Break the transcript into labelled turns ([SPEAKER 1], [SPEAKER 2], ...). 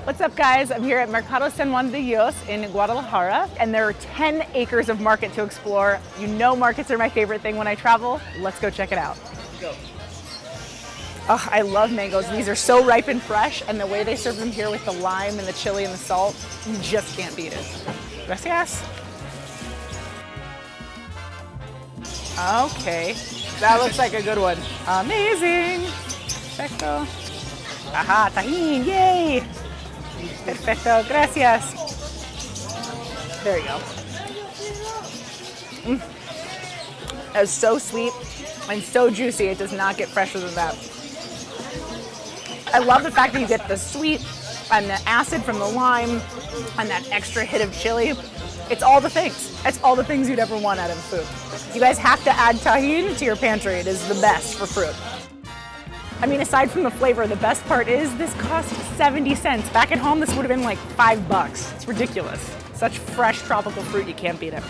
[SPEAKER 1] What's up, guys? I'm here at Mercado San Juan de Dios in Guadalajara, and there are 10 acres of market to explore. You know markets are my favorite thing when I travel. Let's go check it out. Go. Oh, I love mangoes. These are so ripe and fresh, and the way they serve them here with the lime and the chili and the salt, you just can't beat it. Gracias. Okay, that looks like a good one. Amazing. Perfecto. Aha, tajín, yay. Perfecto, gracias. There you go. That's so sweet and so juicy. It does not get fresher than that. I love the fact that you get the sweet and the acid from the lime and that extra hit of chili. It's all the things. It's all the things you'd ever want out of food. You guys have to add tahini to your pantry. It is the best for fruit. I mean, aside from the flavor, the best part is this cost 70 cents. Back at home, this would have been like $5. It's ridiculous. Such fresh tropical fruit, you can't beat it.